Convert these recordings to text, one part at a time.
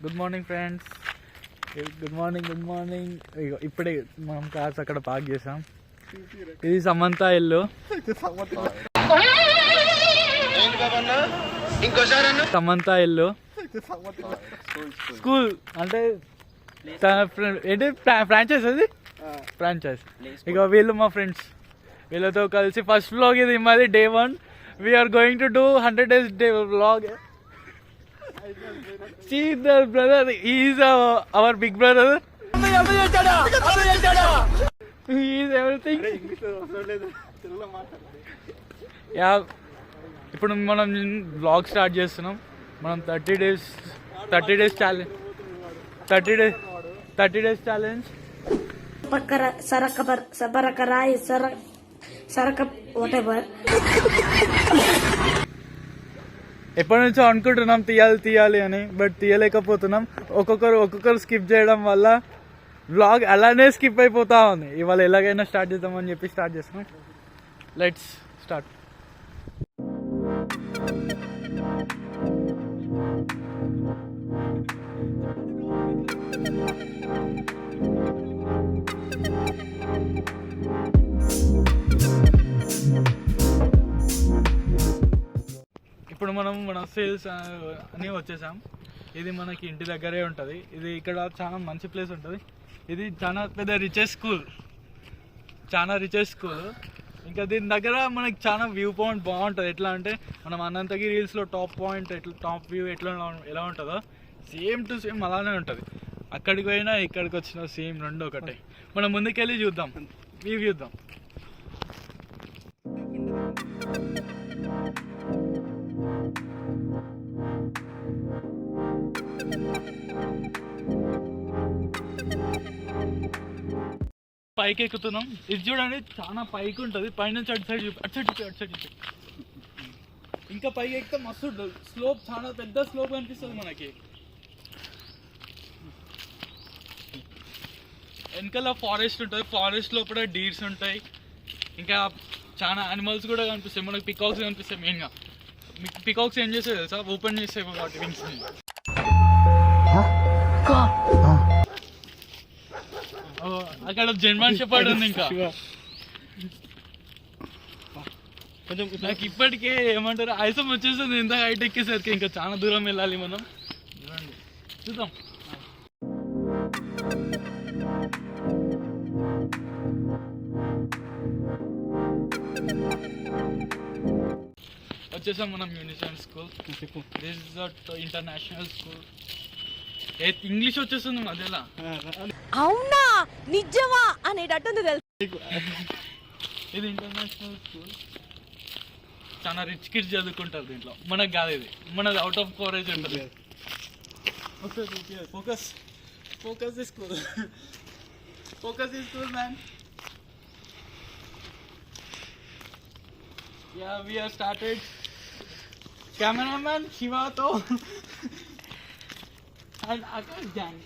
Good morning friends. Good morning. ఇప్పుడే మనం cars అక్కడ పార్క్ చేసాం. ఇది సమంత ఇల్లు. సమంత ఇల్లు స్కూల్ అంటే ఏంటి ఫ్రాంచైజ్, అది ఫ్రాంచైజ్. ఇక వీళ్ళు మా ఫ్రెండ్స్, వీళ్ళతో కలిసి ఫస్ట్ వ్లాగ్ ఇది మాది. Day 1 we are going to do 100 days day vlog. See the brother, he is our big brother. He is everything. Yeah, ఇప్పుడు మనం వ్లాగ్ స్టార్ట్ చేస్తున్నాం. మనం 30 days ఛాలెంజ్. 30 days challenge. పక్కర సరకబర్ సబరకరాయి సరక వాటెవర్. ఎప్పటి నుంచో అనుకుంటున్నాం తీయాలి అని, బట్ తీయలేకపోతున్నాం. ఒక్కొక్కరు స్కిప్ చేయడం వల్ల వ్లాగ్ అలానే స్కిప్ అయిపోతా ఉంది. ఇవాళ ఎలాగైనా స్టార్ట్ చేద్దామని చెప్పి స్టార్ట్ చేస్తున్నాం. Let's start. ఇప్పుడు మన సేల్స్ అని వచ్చేసాం. ఇది మనకి ఇంటి దగ్గరే ఉంటుంది. ఇది ఇక్కడ చాలా మంచి ప్లేస్ ఉంటుంది. ఇది చాలా పెద్ద రిచెస్ట్ స్కూల్. ఇంకా దీని దగ్గర మనకి చాలా వ్యూ పాయింట్ బాగుంటుంది. ఎట్లా అంటే మనం అనంతగిరి హిల్స్లో టాప్ వ్యూ ఎలా ఉంటుందో సేమ్ టు సేమ్ అలానే ఉంటుంది. అక్కడికి పోయినా ఇక్కడికి వచ్చినా సేమ్ రెండు ఒకటే. మనం ముందుకెళ్ళి చూద్దాం, వ్యూ చూద్దాం. పైకి ఎక్కుతున్నాం. ఇది చూడండి, చాలా పైకి ఉంటుంది. పైనుంచి అటు సైడ్ ఇంకా పైకి ఎక్కితే మస్తు స్లోప్, చాలా పెద్ద స్లోప్ కనిపిస్తుంది మనకి. వెనకాల ఫారెస్ట్ ఉంటుంది. ఫారెస్ట్ లోపల డీర్స్ ఉంటాయి, ఇంకా చాలా యానిమల్స్ కూడా కనిపిస్తాయి. మనకి పికాక్స్ కనిపిస్తాయి. మెయిన్గా పికాక్స్ ఏం చేస్తాయి తెలుసా, ఓపెన్ చేస్తాయి వాటి వింగ్స్. అక్కడ జర్మన్ షెపర్డ్ ఉంది. ఇంకా నాకు ఇప్పటికే ఏమంటారు ఆయాసం వచ్చేస్తుంది ఇంత హైట్ ఎక్కేసరికి. ఇంకా చాలా దూరం వెళ్ళాలి మనం. చూద్దాం. వచ్చేసాం మనం Unison school. This is international school. English వచ్చేస్తుంది మధ్యలో. అవునా నిజమా అనేటట్టుంది తెలుసు. ఇది ఇంటర్నేషనల్ స్కూల్. చాలా రిచ్ కిడ్స్ చదువుకుంటారు దీంట్లో. మనకు కాదు, ఇది మనది అవుట్ ఆఫ్ కవరేజ్ ఉంటుంది. Focus the school man. Yeah we are started. Cameraman శివాతో and Akash gang.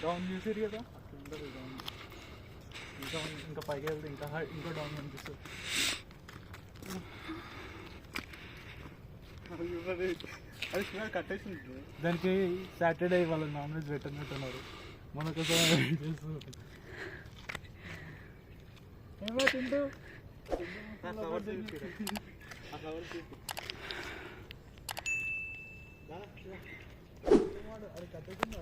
డౌన్ చూసారు కదా, ఇంకా పైకి వెళ్తే ఇంకా డౌన్ కనిపిస్తుంది. దానికి సాటర్డే వాళ్ళ నాన్ వెజ్ పెట్టినట్టున్నారు. మనకోసం ఏమో తింటూ అది కట్టేసింది.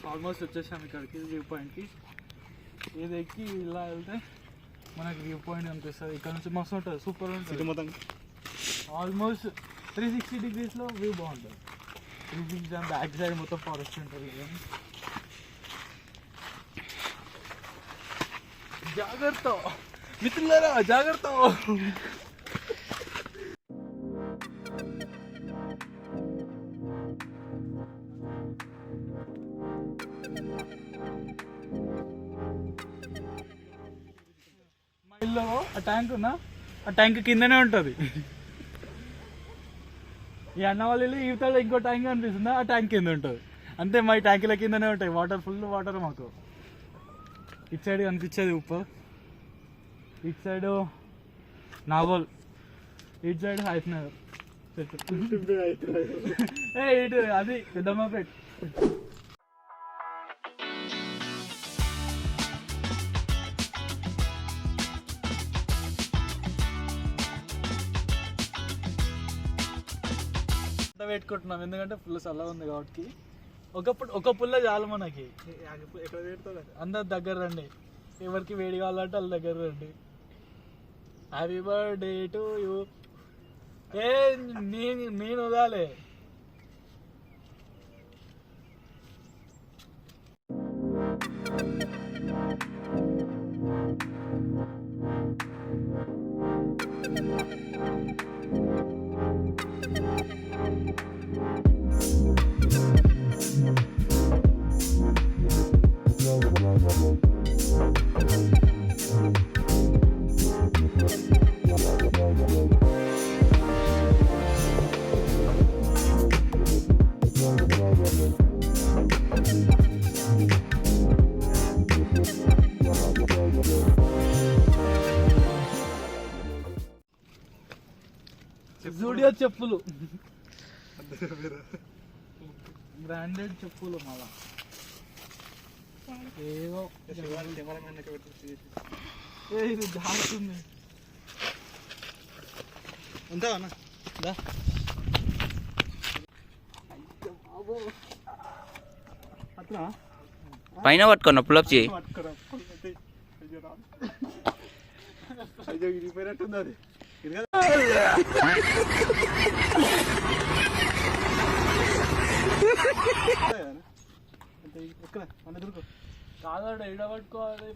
ఆల్మోస్ట్ వచ్చేసాం ఇక్కడికి వ్యూ పాయింట్కి. ఇది ఎక్కి ఇలా వెళ్తే మనకి వ్యూ పాయింట్ కనిపిస్తుంది. ఇక్కడ నుంచి మస్తు ఉంటుంది, సూపర్ ఉంటుంది మొత్తం. ఆల్మోస్ట్ 360 degreesలో వ్యూ బాగుంటుంది. 360 బ్యాక్ సైడ్ మొత్తం ఫారెస్ట్ ఉంటుంది. జాగ్రత్త మిత్రులారా, జాగ్రత్త. మా ఇల్లు ఆ ట్యాంక్ ఉన్నా, ఆ ట్యాంక్ కిందనే ఉంటుంది. ఈ అన్న వాళ్ళ ఇల్లు ఈవతల ఇంకో ట్యాంక్ కనిపిస్తుందా, ఆ ట్యాంక్ కింద ఉంటుంది. అంతే, మా ట్యాంకుల కిందనే ఉంటాయి వాటర్, ఫుల్ వాటర్ మాకు. ఇటు సైడ్ కనిపించేది ఉప్పు, ఇటు సైడ్ నాగోల్, ఇటు సైడ్ హైత్ నగర్ ఇటు అది పెద్దమ్మపేట. పెట్టుకుంటున్నాం ఎందుకంటే ఫుల్ చల్లగా ఉంది కాబట్టి. ఒక పుల్ల చాలు మనకి. అందరు దగ్గర రండి, ఎవరికి వేడి కావాలంటే వాళ్ళ దగ్గర రండి. Happy birthday to you. నేను వదాలే. జూడియో చెప్పులు, బ్రాండెడ్ చెప్పులు మళ్ళా ఏదో. ఇది జారుతుంది. ఉందా పైన పట్టుకున్నా పులప్ చేయి. కాదా, ఎడ పట్టుకోవాలి.